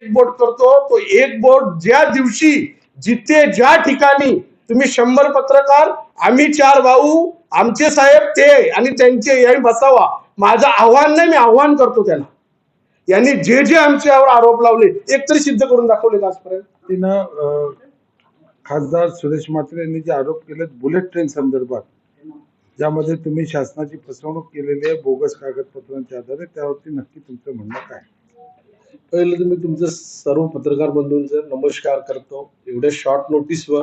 एक बोट करतो तो एक बोट ज्या दिवशी जिथे ज्या ठिकाणी तुम्ही 100 पत्रकार आम्ही 4 भाऊ आमचे साहेब ते आणि त्यांचे यांनी बसावा. माझं आव्हान नाही, मी आव्हान करतो त्याला. यांनी जे जे आमच्यावर आरोप लावले एकतरी सिद्ध करून दाखवले का आजपर्यंत? तिनं खासदार सुरेश म्हात्रे यांनी जे आरोप केलेत बुलेट ट्रेन संदर्भात, ज्यामध्ये तुम्ही शासनाची फसवणूक केलेली आहे बोगस कागदपत्रांच्या आधारे, त्यावरती नक्की तुमचं म्हणणं काय? पहिलं तर मी तुमचं सर्व पत्रकार बंधूंचं नमस्कार करतो. एवढ्या शॉर्ट नोटीसवर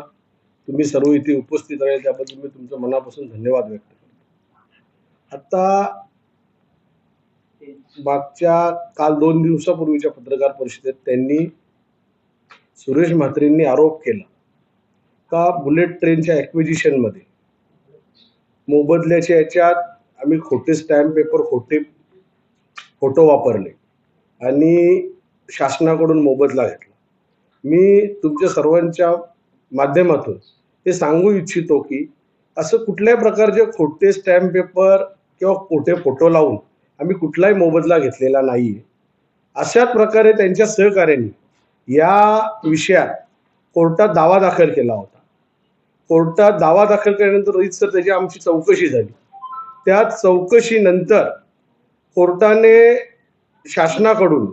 तुम्ही सर्व इथे उपस्थित राहिले त्याबद्दल मी तुमचं मनापासून धन्यवाद व्यक्त करतो. आता मागच्या काल 2 दिवसापूर्वीच्या पत्रकार परिषदेत त्यांनी सुरेश म्हात्रेंनी आरोप केला का बुलेट ट्रेनच्या ॲक्विजिशन मध्ये मोबदल्याच्या याच्यात आम्ही खोटे स्टॅम्प पेपर खोटे फोटो वापरले आणि शासनाकडून मोबदला घेतला. मी तुमच्या सर्वांच्या माध्यमातून हे सांगू इच्छितो की असं कुठल्याही प्रकारचे खोटे स्टॅम्प पेपर किंवा खोटे फोटो लावून आम्ही कुठलाही मोबदला घेतलेला नाहीये. अशाच प्रकारे त्यांच्या सहकार्याने या विषयात कोर्टात दावा दाखल केला होता. कोर्टात दावा दाखल केल्यानंतर रीतसर त्याची आमची चौकशी झाली. त्या चौकशीनंतर कोर्टाने शासनाकडून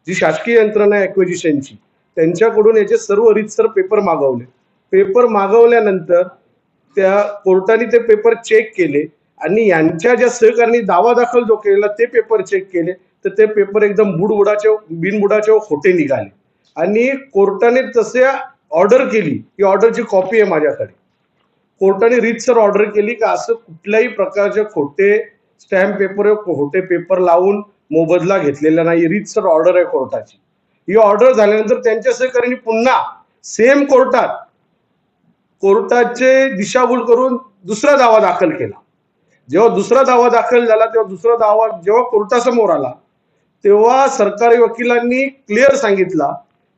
जी शासकीय यंत्रणा आहे ॲक्विजिशनची त्यांच्याकडून याचे सर्व रीतसर पेपर मागवले. पेपर मागवल्यानंतर त्या कोर्टाने ते पेपर चेक केले आणि यांच्या ज्या सहकार्याने दावा दाखल जो केलेला ते पेपर चेक केले तर ते पेपर एकदम बिनबुडाचे खोटे निघाले आणि कोर्टाने तसे ऑर्डर केली. ही ऑर्डरची कॉपी आहे माझ्याकडे. कोर्टाने रीतसर ऑर्डर केली की असं कुठल्याही प्रकारचे खोटे स्टॅम्प पेपर खोटे पेपर लावून मोबदला घेतलेला नाही. रीतसर ऑर्डर आहे कोर्टाची. ही ऑर्डर झाल्यानंतर त्यांच्या सहकार्याने पुन्हा सेम कोर्टाचे दिशाभूल करून दुसरा दावा दाखल केला. जेव्हा दुसरा दावा दाखल झाला तेव्हा दुसरा दावा जेव्हा कोर्टासमोर आला तेव्हा सरकारी वकिलांनी क्लिअर सांगितला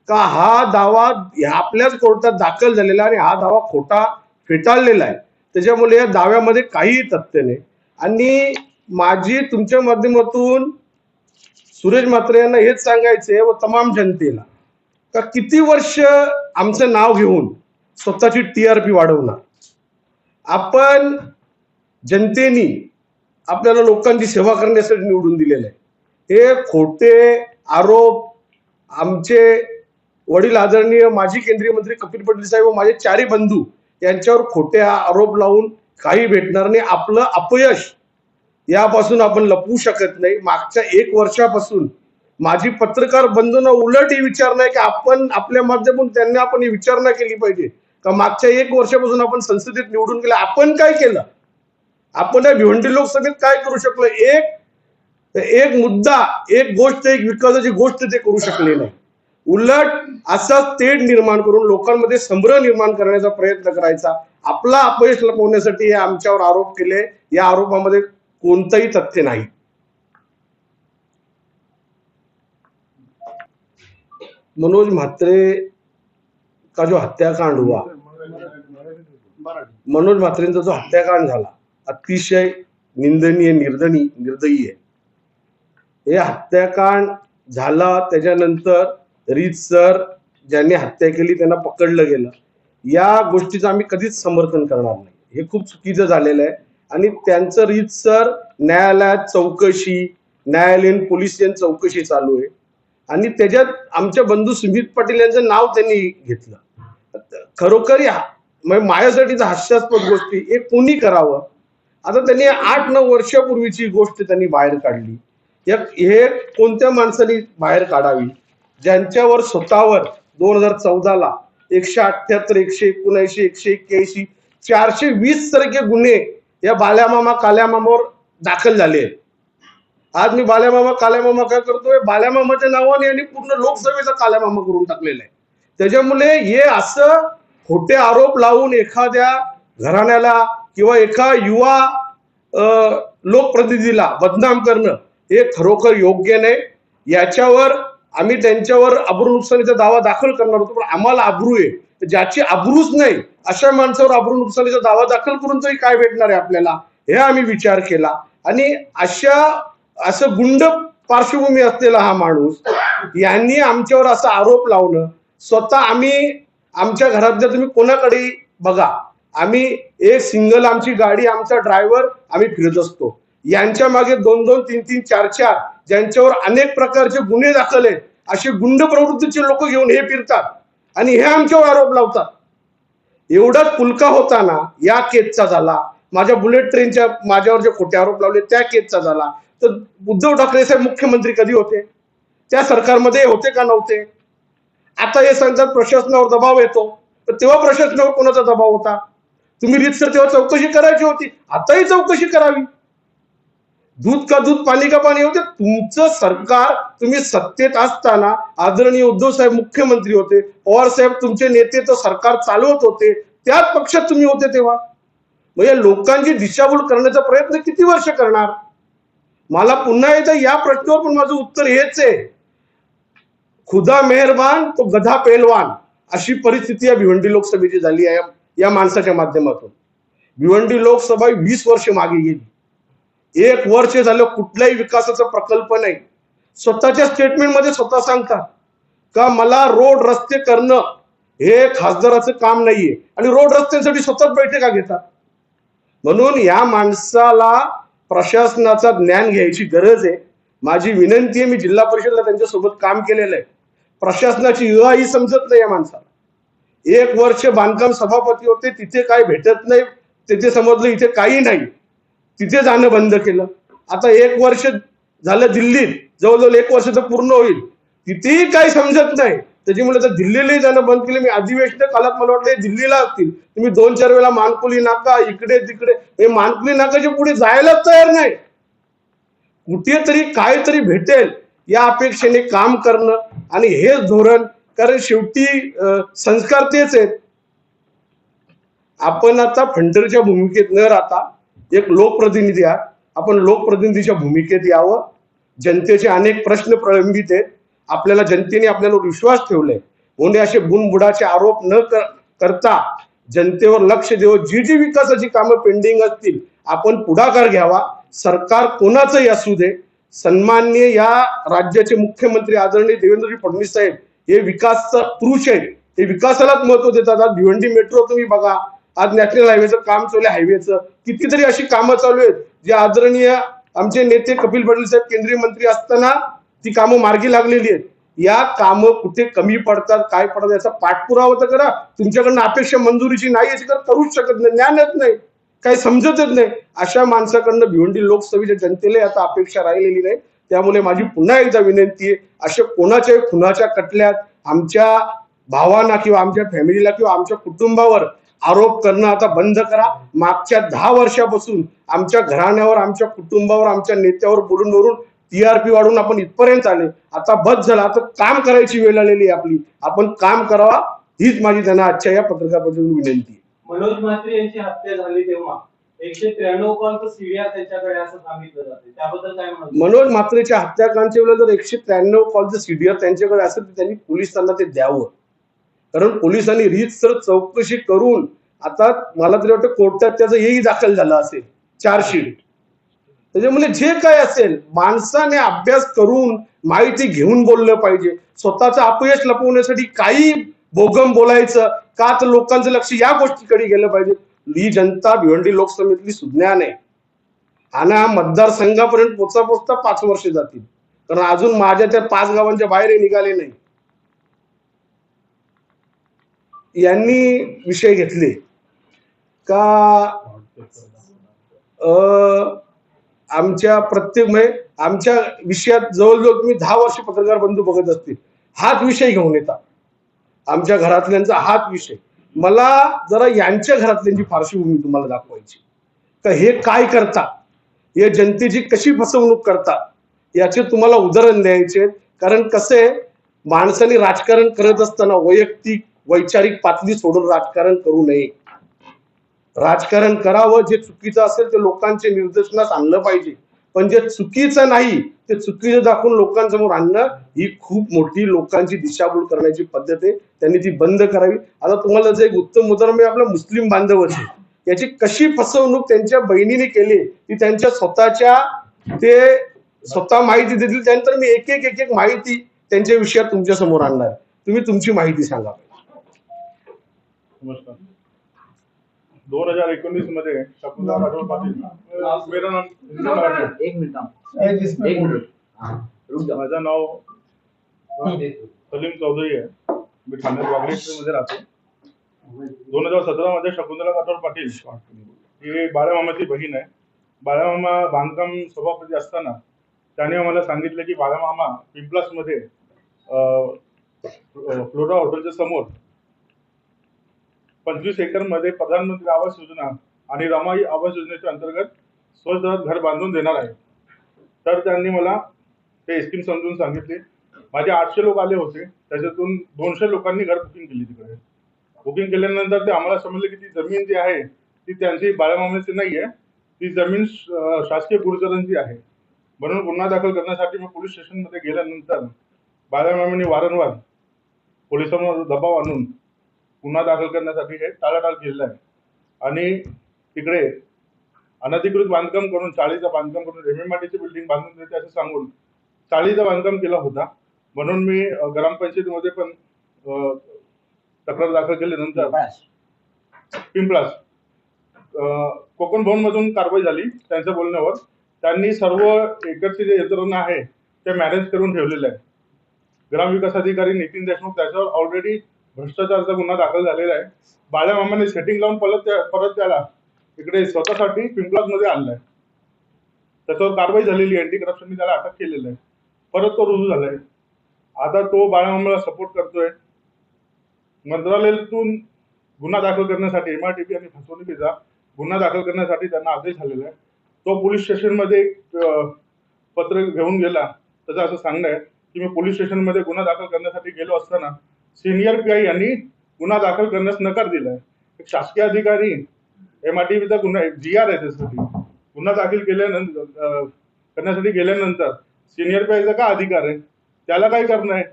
का हा दावा आपल्याच कोर्टात दाखल झालेला आणि हा दावा खोटा फेटाळलेला आहे. त्याच्यामुळे या दाव्यामध्ये काहीही तथ्य नाही. आणि माझी तुमच्या माध्यमातून सुरेश म्हात्रे यांना हेच सांगायचे व तमाम जनतेला का किती वर्ष आमचं नाव घेऊन स्वतःची TRP वाढवणार. आपण जनतेने आपल्याला लोकांची सेवा करण्यासाठी निवडून दिलेलं आहे. हे खोटे आरोप आमचे वडील आदरणीय माजी केंद्रीय मंत्री कपिल पटेल साहेब व माझे 4 बंधू यांच्यावर खोटे आरोप लावून काही भेटणार नाही. आपलं अपयश यापासून आपण लपवू शकत नाही. मागच्या 1 वर्षापासून माझी पत्रकार बंधूंना उलट ही विचारणा आहे की आपण आपल्या माध्यमातून त्यांना आपण ही विचारणा केली पाहिजे का मागच्या 1 वर्षापासून आपण संसदेत निवडून गेले आपण काय केलं. आपण या भिवंडी लोकसभेत काय करू शकलो. एक मुद्दा एक गोष्ट एक विकासाची गोष्ट ते करू शकले नाही. उलट असा तेढ निर्माण करून लोकांमध्ये संभ्रम निर्माण करण्याचा प्रयत्न करायचा. आपला अपयश लपवण्यासाठी हे आमच्यावर आरोप केले. या आरोपामध्ये कोणतंही तथ्य नाही. मनोज म्हात्रे का जो हत्याकांड हुआ, मनोज म्हात्रेंचा जो हत्याकांड झाला अतिशय निंदनीय निर्दयी आहे. हे हत्याकांड झाला त्याच्यानंतर रीतसर ज्यांनी हत्या केली त्यांना पकडलं गेलं. या गोष्टीचं आम्ही कधीच समर्थन करणार नाही. हे खूप चुकीचं झालेलं आहे आणि त्यांचं रीतसर न्यायालयात चौकशी न्यायालयीन पोलिसियन चौकशी चालू आहे आणि त्याच्यात आमच्या बंधू सुमित पाटील यांचं नाव त्यांनी घेतलं. खरोखर माझ्यासाठीच हास्यास्पद गोष्टी हे कोणी करावं. आता त्यांनी 8-9 वर्षापूर्वीची गोष्ट त्यांनी बाहेर काढली. हे कोणत्या माणसाने बाहेर काढावी ज्यांच्यावर स्वतःवर 2014ला 178, 179, 181, 420 सारखे गुन्हे या बाल्यामामा काल्यामामावर दाखल झाले आहेत. आज मी बाल्यामामा काल्यामामा काय करतोय बाल्यामामाच्या नावाने यांनी पूर्ण लोकसभेचा काल्यामामा करून टाकलेला आहे. त्याच्यामुळे हे असं खोटे आरोप लावून एखाद्या घराण्याला किंवा एका युवा लोकप्रतिनिधीला बदनाम करणं हे खरोखर योग्य नाही. याच्यावर आम्ही त्यांच्यावर अब्रू नुकसानीचा दावा दाखल करणार होतो पण आम्हाला अब्रू आहे. ज्याची अब्रूच नाही अशा माणसावर अब्रू नुकसानीचा दावा दाखल करून तरी काय भेटणार आहे आपल्याला हे आम्ही विचार केला आणि असं गुंड पार्श्वभूमी असलेला हा माणूस यांनी आमच्यावर असा आरोप लावणं, स्वतः आम्ही आमच्या घरातल्या तुम्ही कोणाकडे बघा, आम्ही एक सिंगल आमची गाडी, आमचा ड्रायव्हर, आम्ही फिरत असतो. यांच्या मागे 2-2, 3-3, 4-4 ज्यांच्यावर अनेक प्रकारचे गुन्हे दाखल आहेत असे गुंड प्रवृत्तीचे लोक घेऊन हे फिरतात आणि हे आमच्यावर आरोप लावतात. एवढाच पुलका होताना या केसचा झाला, माझ्या बुलेट ट्रेनच्या माझ्यावर जे खोटे आरोप लावले त्या केसचा झाला. तर उद्धव ठाकरे साहेब मुख्यमंत्री कधी होते? त्या सरकारमध्ये होते का नव्हते? आता हे सांगतात प्रशासनावर दबाव येतो, तर तेव्हा प्रशासनावर कोणाचा दबाव होता? तुम्ही रीतसर तेव्हा चौकशी करायची होती, आताही चौकशी करावी. दूध का दूध पाणी का पाणी होते. तुमचं सरकार, तुम्ही सत्तेत असताना आदरणीय उद्धव साहेब मुख्यमंत्री होते, पवार साहेब तुमचे नेते तर सरकार चालवत होते, त्याच पक्षात तुम्ही होते तेव्हा. म्हणजे लोकांची दिशाभूल करण्याचा प्रयत्न किती वर्ष करणार? मला पुन्हा एकदा या प्रश्नावर पण माझं उत्तर हेच आहे, खुदा मेहरबान तो गधा पेलवान, अशी परिस्थिती या भिवंडी लोकसभेची झाली आहे या माणसाच्या माध्यमातून. भिवंडी लोकसभा 20 वर्ष मागे गेली. 1 वर्ष झालं कुठल्याही विकासाचा प्रकल्प नाही. स्वतःच्या स्टेटमेंटमध्ये स्वतः सांगतात का मला रोड रस्ते करणं हे खासदाराचं काम नाहीये, आणि रोड रस्त्यांसाठी स्वतःच बैठका घेतात. म्हणून या माणसाला प्रशासनाचा ज्ञान घ्यायची गरज आहे. माझी विनंती आहे, मी जिल्हा परिषदला त्यांच्यासोबत काम केलेलं आहे, प्रशासनाची ही समजत नाही या माणसाला. 1 वर्ष बांधकाम सभापती होते, तिथे काय भेटत नाही, तिथे समजलं इथे काही नाही, तिथे जाणं बंद केलं. आता 1 वर्ष झालं दिल्लीत, जवळजवळ 1 वर्ष तर पूर्ण होईल, तिथेही काही समजत नाही, त्याच्यामुळे आता दिल्लीलाही जाणं बंद केलं. मी अधिवेशन कालात मला वाटलं दिल्लीला असतील, तुम्ही 2-4 वेळा मानकुली नाका इकडे तिकडे, हे मानकुली नाकाच्या पुढे जायलाच तयार नाही. कुठेतरी काहीतरी भेटेल या अपेक्षेने काम करणं आणि हेच धोरण, कारण शेवटी संस्कार तेच आहेत. आपण आता फंडरच्या भूमिकेत न राहता एक लोकप्रतिनिधी आहात, आपण लोकप्रतिनिधीच्या भूमिकेत यावं. जनतेचे अनेक प्रश्न प्रलंबित आहेत, आपल्याला जनतेने आपल्यावर विश्वास ठेवलाय, म्हणून असे बुणबुडाचे आरोप न करता जनतेवर लक्ष देऊन जी जी विकासाची कामं पेंडिंग असतील आपण पुढाकार घ्यावा. सरकार कोणाचंही असू दे, सन्माननीय या राज्याचे मुख्यमंत्री आदरणीय देवेंद्रजी फडणवीस साहेब हे विकासचा पुरुष आहेत, हे विकासालाच महत्व देतात. आज भिवंडी मेट्रो तुम्ही बघा, आज नॅशनल हायवेचं काम चालू आहे, हायवेचं कितीतरी अशी कामं चालू आहेत जे आदरणीय आमचे नेते कपिल पाटील साहेब केंद्रीय मंत्री असताना ती कामं मार्गी लागलेली आहेत. या कामं कुठे कमी पडतात, काय पडतात याचा पाठपुरावा तर करा. तुमच्याकडनं अपेक्षा मंजुरीची नाही याची तर करूच शकत नाही, ज्ञानच नाही, काही समजतच नाही. अशा माणसाकडनं भिवंडी लोकसभेच्या जनतेला आता अपेक्षा राहिलेली नाही. त्यामुळे माझी पुन्हा एकदा विनंती आहे, अशा कोणाच्याही खुनाच्या कटल्यात आमच्या भावांना किंवा आमच्या फॅमिलीला किंवा आमच्या कुटुंबावर आरोप करणं आता बंद करा. मागच्या 10 वर्षापासून आमच्या घराण्यावर, आमच्या कुटुंबावर, आमच्या नेत्यावर बोलून बोलून टीआरपी वाढून आपण इथपर्यंत आले. आता बस झालं, आता काम करायची वेळ आलेली आहे आपली, आपण काम करावा, हीच माझी त्यांना आजच्या या पत्रकार परिषदेतून विनंती आहे. मनोज म्हात्रे यांची हत्या झाली तेव्हा 193 कॉलचं सीडीआर त्यांच्याकडे असं सांगितलं जाते, त्याबद्दल काय म्हणाल? मनोज म्हात्रेच्या हत्याकांडच्या वेळेला जर 193 कॉलचं सीडीआर त्यांच्याकडे असेल तर त्यांनी पोलिसांना ते द्यावं, कारण पोलिसांनी रीतसर चौकशी करून आता मला तरी वाटतं कोर्टात त्याचं हेही दाखल झालं असेल चार्जशीट. त्याच्यामुळे जे काय असेल माणसाने अभ्यास करून माहिती घेऊन बोललं पाहिजे. स्वतःचं अपयश लपवण्यासाठी काही बोगम बोलायचं का, तर लोकांचं लक्ष या गोष्टीकडे गेलं पाहिजे. ही जनता भिवंडी लोकसभेतली सुज्ञान आहे, आणि मतदारसंघापर्यंत पोचता 5 वर्ष जातील, कारण अजून माझ्या त्या 5 गावांच्या बाहेर निघाले नाही. यांनी विषय घेतले का आमच्या प्रत्येक आमच्या विषयात जवळजवळ तुम्ही 10 वर्ष पत्रकार बंधू बघत असतील, हाच विषय घेऊन येतात, आमच्या घरातल्यांचा हाच विषय. मला जरा यांच्या घरातल्यांची पार्श्वभूमी तुम्हाला दाखवायची का हे काय करतात, हे जनतेची कशी फसवणूक करतात याचे तुम्हाला उदाहरण द्यायचे. कारण कसं आहे, माणसाने राजकारण करत असताना वैयक्तिक वैचारिक पातळी सोडून राजकारण करू नये. राजकारण करावं, जे चुकीचं असेल ते लोकांच्या निदर्शनास आणलं पाहिजे, पण जे चुकीचं नाही ते चुकीचं दाखवून लोकांसमोर आणणं ही खूप मोठी लोकांची दिशाभूल करण्याची पद्धत आहे. त्यांनी ती बंद करावी. आता तुम्हाला जर एक उत्तम उदाहरण आपला मुस्लिम बांधवाची, याची कशी फसवणूक त्यांच्या बहिणीने केली ती त्यांच्या स्वतःच्या ते स्वतः माहिती देतील, त्यानंतर मी एक एक माहिती त्यांच्या विषयात तुमच्या समोर आणणार. तुम्ही तुमची माहिती सांगा. नमस्कार. 2019 मध्ये शकुंतला राठोड पाटील, मेरा नाम एक मिनिट माझं नाव सलीम चौधरी आहे. मी ठाण्यात वागळे मध्ये राहतो. 2017 मध्ये शकुंतला राठोड पाटील ही बाळामामाची बहीण आहे. बाळामामा बांधकाम सभापती असताना त्याने आम्हाला सांगितलं की बाळामामा पिंपलास मध्ये फ्लोरा हॉटेलच्या समोर 25 एकर मध्ये प्रधानमंत्री आवास योजना आणि रमाई आवास योजनेच्या अंतर्गत स्वतः घर बांधून देणार आहे. तर त्यांनी मला ते स्कीम समजून सांगितली. माझे 800 लोक आले होते, त्याच्यातून 200 लोकांनी घर बुकिंग केली. तिकडे बुकिंग केल्यानंतर ते आम्हाला समजलं की ती जमीन जी आहे ती त्यांची बाळामामाची नाही आहे, ती जमीन शासकीय गुरुजनांची आहे. म्हणून गुन्हा दाखल करण्यासाठी मी पोलीस स्टेशनमध्ये गेल्यानंतर बाळामामांनी वारंवार पोलिसांवर दबाव आणून गुन्हा दाखल करण्यासाठी हे टाळाटाळ केलेलं आहे. आणि तिकडे अनधिकृत बांधकाम करून, चाळीचं बांधकाम करून एमएमआरडीची बिल्डिंग बांधून देते असं सांगून चाळीचं बांधकाम केला होता. म्हणून मी ग्रामपंचायतीमध्ये पण तक्रार दाखल केल्यानंतर पिंपळास कोकण भवन मधून कारवाई झाली. त्यांच्या बोलण्यावर त्यांनी सर्व एकरची जे यंत्रणा आहे ते मॅनेज करून ठेवलेलं आहे. ग्रामविकास अधिकारी नितीन देशमुख त्याच्यावर ऑलरेडी भ्रष्टाचाराचा गुन्हा दाखल झालेला आहे. बाळामामाने सेटिंग लावून परत त्याला इकडे स्वतःसाठी पिंपलास मध्ये आणलाय. त्याच्यावर कारवाई झालेली, अँटी करप्शनने त्याला अटक केलेलं आहे. परत तो रुजू झालाय. आता तो बाळामामाला सपोर्ट करतोय. मंत्रालयातून गुन्हा दाखल करण्यासाठी MRTP आणि फसवणुकीचा गुन्हा दाखल करण्यासाठी त्यांना आदेश झालेला आहे. तो पोलीस स्टेशनमध्ये एक पत्र घेऊन गेला. त्याचं असं सांगणं आहे की मी पोलीस स्टेशनमध्ये गुन्हा दाखल करण्यासाठी गेलो असताना सिनियर PI यांनी गुन्हा दाखल करण्यास नकार दिलाय. एक शासकीय अधिकारी MRTPचा गुन्हा GR आहे त्यासाठी गुन्हा दाखल केल्यानंतर करण्यासाठी गेल्यानंतर सिनियर PIचा का अधिकार आहे, त्याला काय करणं आहे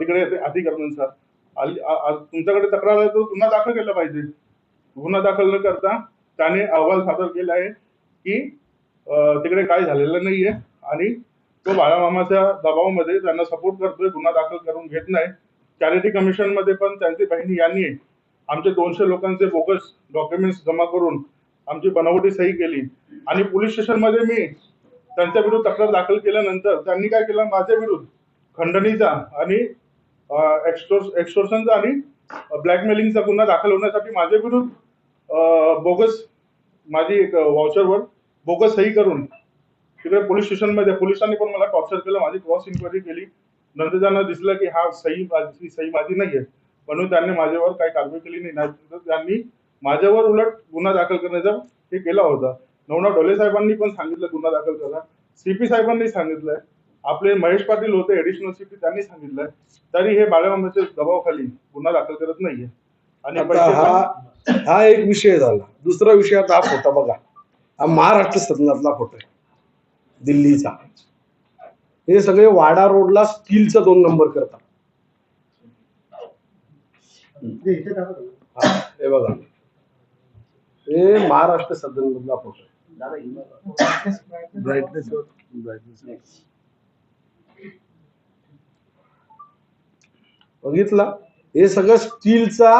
तिकडे अधिकाऱ्यांनुसार. तुमच्याकडे तक्रार आहे तर गुन्हा दाखल केला पाहिजे. गुन्हा दाखल न करता त्याने अहवाल सादर केला आहे की तिकडे काय झालेलं नाहीये आणि तो बाळामामाच्या दबावामध्ये त्यांना सपोर्ट करतोय, गुन्हा दाखल करून घेत नाही. चॅरिटी कमिशन मध्ये पण त्यांची बहिणी यांनी आमचे 200 लोकांचे बोगस डॉक्युमेंट्स जमा करून आमची बनावटी सही केली. आणि पोलीस स्टेशन मध्ये मी त्यांच्या विरुद्ध तक्रार दाखल केल्यानंतर त्यांनी काय केलं, माझ्या विरुद्ध खंडणीचा आणि एक्सटोर्शनचा आणि ब्लॅकमेलिंगचा गुन्हा दाखल होण्यासाठी माझ्या विरुद्ध बोगस माझी वाउचरवर बोगस सही करून तिकडे पोलीस स्टेशनमध्ये पोलिसांनी पण मला टॉर्चर केलं. माझी क्रॉस इन्क्वायरी केली. नंतर त्यांना दिसलं की हा सही माझी नाहीये, म्हणून त्यांनी माझ्यावर काही कारवाई केली नाही. त्यांनी माझ्यावर उलट गुन्हा दाखल करण्याचा हे केला होता. नवनाथ ढोले साहेबांनी पण सांगितलं गुन्हा दाखल करा. CP साहेबांनी सांगितलंय. आपले महेश पाटील होते ऍडिशनल CP, त्यांनी सांगितलंय. तरी हे बाळामामाच्या दबावाखाली गुन्हा दाखल करत नाहीये. आणि हा एक विषय झाला. दुसरा विषय आता हा फोटो बघा. हा महाराष्ट्र सदनातला फोटो आहे दिल्लीचा. हे सगळे वाडा रोडला स्टीलचा 2 नंबर करतात. हे बघा, हे महाराष्ट्र सदनमधला फोटो आहे. ब्राईटनेस बघितला, हे सगळं स्टीलचा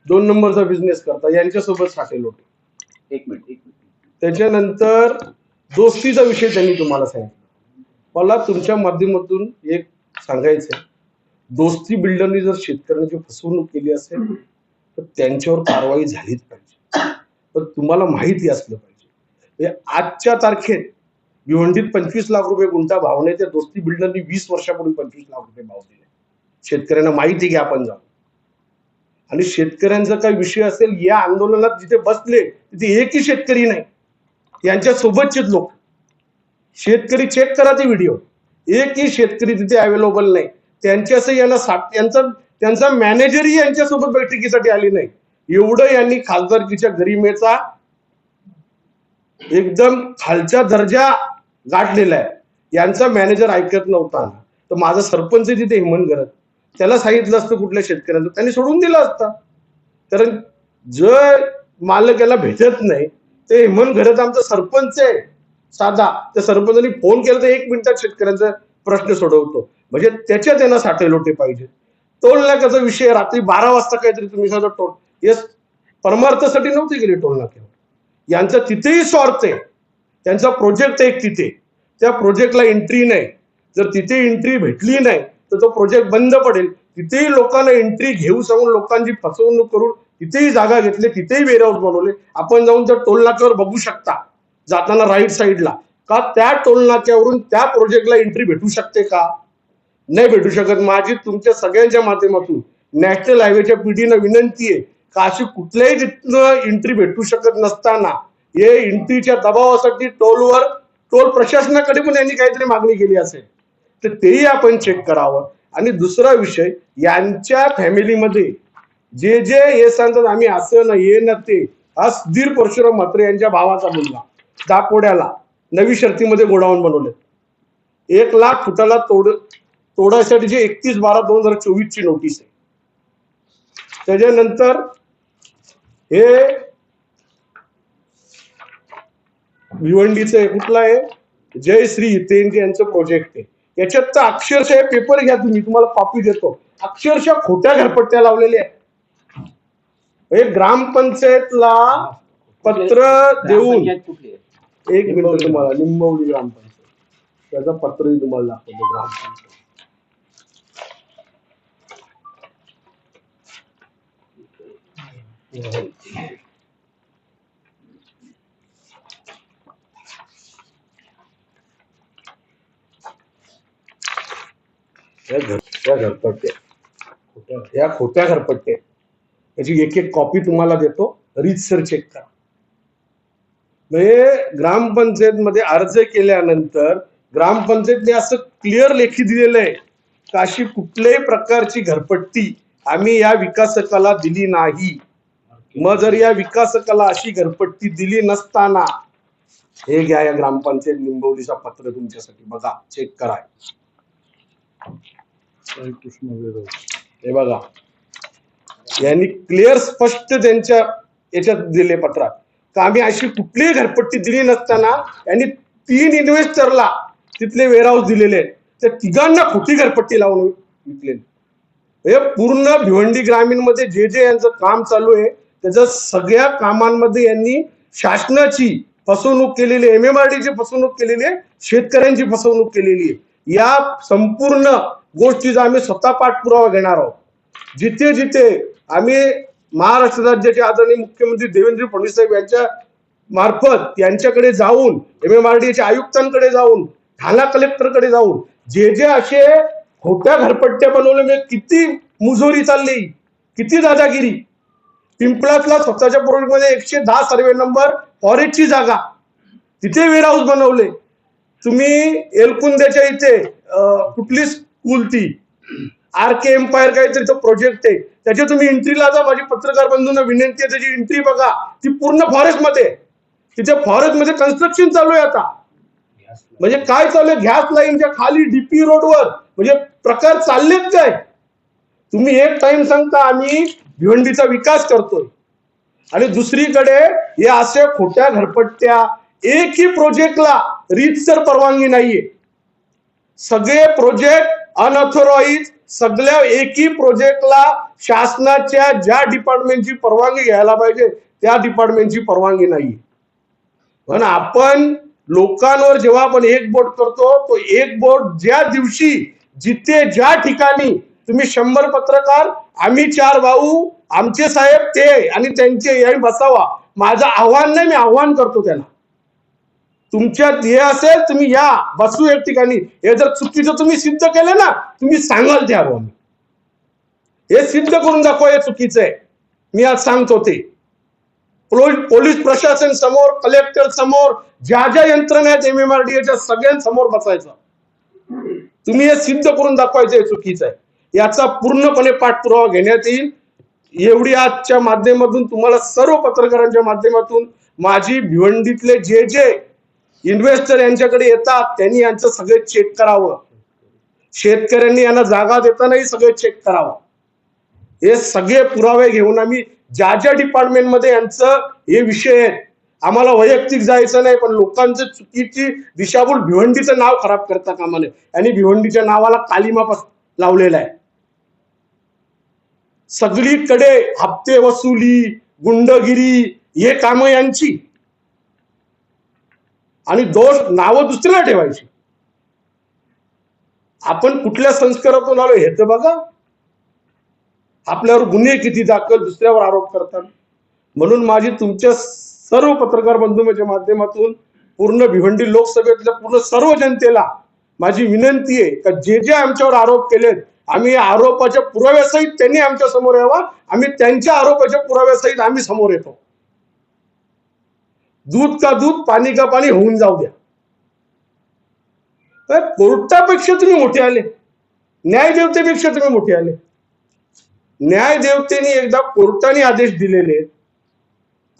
2 नंबरचा बिझनेस करतात. यांच्यासोबत साठे होते. एक मिनिट त्याच्यानंतर दोस्तीचा विषय त्यांनी तुम्हाला सांगितलं. मला तुमच्या माध्यमातून एक सांगायचंय, दोस्ती बिल्डरनी जर शेतकऱ्यांची फसवणूक केली असेल तर त्यांच्यावर कारवाई झालीच पाहिजे. पण तुम्हाला माहिती असलं पाहिजे, हे आजच्या तारखेत भिवंडीत 25 लाख रुपये गुंठा भावने त्या दोस्ती बिल्डरनी 20 वर्षापूर्वी 25 लाख रुपये भाव दिले. शेतकऱ्यांना माहिती घ्या आपण जाऊन. आणि शेतकऱ्यांचा काही विषय असेल, या आंदोलनात जिथे बसले तिथे एकही शेतकरी नाही, यांच्या सोबतचेच लोक. शेतकरी चेक करा ते व्हिडिओ, एकही शेतकरी तिथे अवेलेबल नाही. त्यांच्यासही यांना त्यांचा मॅनेजरही यांच्यासोबत बैठकीसाठी आली नाही. एवढं यांनी खासदारकीच्या गरिमेचा एकदम खालचा दर्जा गाठलेला आहे. यांचा मॅनेजर ऐकत नव्हता तर माझा सरपंच तिथे हिमन करत, त्याला सांगितलं असतं कुठल्या शेतकऱ्यांचं, त्यांनी सोडून दिलं असतं. कारण जर मालक याला भेटत नाही ते हिमन घरत आमचा सरपंच आहे, साधा. त्या सरपंचांनी फोन केला तर 1 मिनिटात शेतकऱ्यांचा प्रश्न सोडवतो. म्हणजे त्याच्यात त्यांना साठेलोटे पाहिजे. टोल नाक्याचा विषय रात्री 12 वाजता काहीतरी तुम्ही सांगता टोल, हे परमार्थासाठी नव्हते गेले टोल नाक्यावर. यांचा तिथेही स्वार्थ आहे. त्यांचा प्रोजेक्ट आहे तिथे, त्या प्रोजेक्टला एंट्री नाही. जर तिथे एंट्री भेटली नाही तर तो प्रोजेक्ट बंद पडेल. तिथेही लोकांना एंट्री घेऊ सांगून लोकांची फसवणूक करून तिथेही जागा घेतली, तिथेही वेअरहाऊस बनवले. आपण जाऊन त्या टोल नाक्यावर बघू शकता जाताना राईट साईडला, का त्या टोल नाक्यावरून त्या प्रोजेक्टला एंट्री भेटू शकते का? नाही भेटू शकत. माझी तुमच्या सगळ्यांच्या माध्यमातून नॅशनल हायवेच्या पीडीनं विनंती आहे का अशी कुठल्याही तिथनं एंट्री भेटू शकत नसताना हे एंट्रीच्या दबावासाठी टोल प्रशासनाकडे पण यांनी काहीतरी मागणी केली असेल तर तेही आपण चेक करावं. आणि दुसरा विषय, यांच्या फॅमिलीमध्ये जे हे सांगतात आम्ही असं ना हे ना ते, हा सुधीर परशुराम म्हात्रे यांच्या भावाचा मुलगा दापोड्याला नवी शर्तीमध्ये गोडाऊन बनवले. 1 लाख फुटाला तोडायसाठी जे 31/12/2024 ची नोटीस आहे. त्याच्यानंतर हे भिवंडीचे कुठला आहे, जयश्री हितेंद्र यांचं प्रोजेक्ट आहे. याच्यात तर अक्षरशः पेपर घ्या तुम्ही, तुम्हाला कॉपी देतो, अक्षरशः खोट्या घरपट्ट्या लावलेल्या आहेत. हे ग्रामपंचायतला पत्र देऊन, एक मिनिट तुम्हाला निंबवली ग्रामपंचायत त्याचं पत्रही तुम्हाला दाखवतो. ग्रामपंचायत या खोट्या घरपट्ट्या, याची एक कॉपी तुम्हाला देतो, रीतसर चेक करा. म्हणजे ग्रामपंचायतमध्ये अर्ज केल्यानंतर ग्रामपंचायतने असं क्लिअर लेखी दिलेलं आहे का अशी कुठल्याही प्रकारची घरपट्टी आम्ही या विकासकाला दिली नाही. मग जर या विकासकाला अशी घरपट्टी दिली नसताना, हे घ्या या ग्रामपंचायत निंबवलीचा पत्र तुमच्यासाठी, बघा चेक करा. हे बघा, यांनी क्लिअर स्पष्ट त्यांच्या याच्यात दिले पत्रात का आम्ही अशी कुठलीही घरपट्टी दिली नसताना यांनी 3 इन्व्हेस्टरला तिथले वेअरहाऊस दिलेले आहेत. त्या तिघांना खोटी घरपट्टी लावून विकले. हे पूर्ण भिवंडी ग्रामीण मध्ये जे यांचं काम चालू आहे त्याच्या सगळ्या कामांमध्ये यांनी शासनाची फसवणूक केलेली आहे, MMRDची फसवणूक केलेली आहे, शेतकऱ्यांची फसवणूक केलेली आहे. या संपूर्ण गोष्टीचा आम्ही स्वतः पाठपुरावा घेणार आहोत. जिथे जिथे आम्ही महाराष्ट्र राज्याचे आदरणीय मुख्यमंत्री देवेंद्र फडणवीस साहेब यांच्या मार्फत यांच्याकडे जाऊन, MMRDच्या आयुक्तांकडे जाऊन, ठाणा कलेक्टरकडे जाऊन जे असे खोट्या घरपट्ट्या बनवले, किती मुजोरी चालली, किती दादागिरी. पिंपळातला स्वतःच्या प्रोजेक्टमध्ये 110 सर्वे नंबर फॉरेस्टची जागा, तिथे वेअरहाऊस बनवले. तुम्ही एलकुंद्याच्या इथे कुठली स्कूल ती RK एम्पायर काहीतरी तो प्रोजेक्ट आहे, त्याची तुम्ही एंट्रीला जा. माझी पत्रकार बंधूंना विनंती आहे, त्याची एंट्री बघा, ती पूर्ण फॉरेस्टमध्ये, तिथे फॉरेस्टमध्ये कन्स्ट्रक्शन चालू आहे आता. म्हणजे काय चालू आहे, गॅस लाईनच्या खाली DP रोडवर, म्हणजे प्रकार चाललेत काय. तुम्ही एक टाइम सांगता आम्ही भिवंडीचा विकास करतोय आणि दुसरीकडे हे अशा खोट्या घरपट्ट्या, एकही प्रोजेक्टला रीतसर परवानगी नाहीये. सगळे प्रोजेक्ट अनऑथोराइज, सगळ्या एकही प्रोजेक्टला शासनाच्या ज्या डिपार्टमेंटची परवानगी घ्यायला पाहिजे त्या डिपार्टमेंटची परवानगी नाही. पण आपण लोकांवर जेव्हा आपण एक बोट करतो, तो एक बोट ज्या दिवशी जिथे ज्या ठिकाणी तुम्ही 100 पत्रकार, आम्ही 4 भाऊ, आमचे साहेब ते आणि त्यांचे याही बसावा. माझं आव्हान नाही, मी आव्हान करतो त्यांना, तुमच्यात हे असेल तुम्ही या, बसू एक ठिकाणी. हे जर चुकीचं तुम्ही सिद्ध केलं ना, तुम्ही सांगाल त्या भाऊ, हे सिद्ध करून दाखवा हे चुकीचं आहे. मी आज सांगतो ते पोलीस प्रशासन समोर, कलेक्टर समोर, ज्या ज्या यंत्रणा आहेत MMRDAच्या सगळ्यांसमोर बसायचं. तुम्ही हे सिद्ध करून दाखवायचं हे चुकीचं आहे. याचा पूर्णपणे पाठपुरावा घेण्यात येईल. एवढी आजच्या माध्यमातून तुम्हाला सर्व पत्रकारांच्या माध्यमातून माझी भिवंडीतले जे इन्व्हेस्टर यांच्याकडे येतात त्यांनी यांचं सगळे चेक करावं. शेतकऱ्यांनी यांना जागा देतानाही सगळे चेक करावं. हे सगळे पुरावे घेऊन आम्ही ज्या ज्या डिपार्टमेंटमध्ये यांचं हे विषय आहेत, आम्हाला वैयक्तिक जायचं नाही, पण लोकांचं चुकीची दिशाभूल भिवंडीचं नाव खराब करता कामा नये. आणि भिवंडीच्या नावाला कालिमा लावलेला आहे. सगळीकडे हप्ते वसुली, गुंडगिरी हे कामं यांची, आणि दोष नावं दुसऱ्याला ठेवायची. आपण कुठल्या संस्कारातून आलो हे तर बघा. आपल्यावर गुन्हे किती दाखल, दुसऱ्यावर आरोप करतात. म्हणून माझी तुमच्या सर्व पत्रकार बंधूंच्या माध्यमातून पूर्ण भिवंडी लोकसभेतल्या पूर्ण सर्व जनतेला माझी विनंती आहे का जे जे आमच्यावर आरोप केलेत, आम्ही आरोपाच्या पुराव्यासहित त्यांनी आमच्या समोर यावा. आम्ही त्यांच्या आरोपाच्या पुराव्यासहित आम्ही समोर येतो. दूध का दूध, पाणी का पाणी होऊन जाऊ द्या. तर कोर्टापेक्षा तुम्ही मोठे आले, न्यायदेवतेपेक्षा तुम्ही मोठे आले. न्यायदेवतेने एकदा कोर्टाने आदेश दिलेले.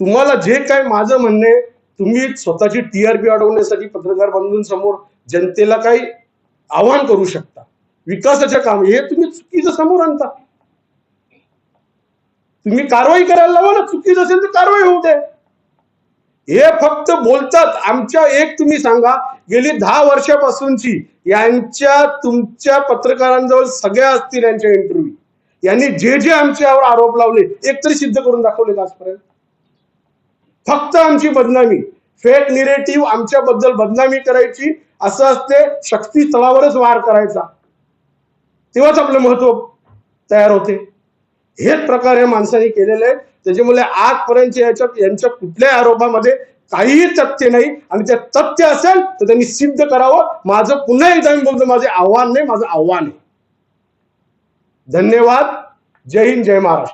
तुम्हाला जे काय माझं म्हणणं आहे, तुम्ही स्वतःची टीआरपी वाढवण्यासाठी पत्रकार बंधूंसमोर जनतेला काही आवाहन करू शकता. विकासाच्या काम हे तुम्ही चुकीचं समोर आणता. तुम्ही कारवाई करायला लावा ना, चुकीचं असेल तर कारवाई होऊ दे. हे फक्त बोलतात. आमच्या एक तुम्ही सांगा, गेली 10 वर्षापासूनची यांच्या तुमच्या पत्रकारांजवळ सगळ्या असतील यांच्या इंटरव्ह्यू, यांनी जे जे आमच्यावर आरोप लावले एकतरी सिद्ध करून दाखवले का आजपर्यंत? फक्त आमची बदनामी, फेक निरेटिव्ह आमच्याबद्दल बदनामी करायची असं असते. शक्ती तळावरच वार करायचा, तेव्हाच आपलं महत्व तयार होते. हेच प्रकार या माणसाने केलेले आहेत. त्याच्यामुळे आजपर्यंत यांच्या कुठल्याही आरोपामध्ये काहीही तथ्य नाही, आणि ते तथ्य असेल तर त्यांनी सिद्ध करावं. माझं पुन्हा एकदा मी बोलतो, माझे आव्हान नाही, माझं आव्हान आहे. धन्यवाद. जय हिंद, जय महाराष्ट्र.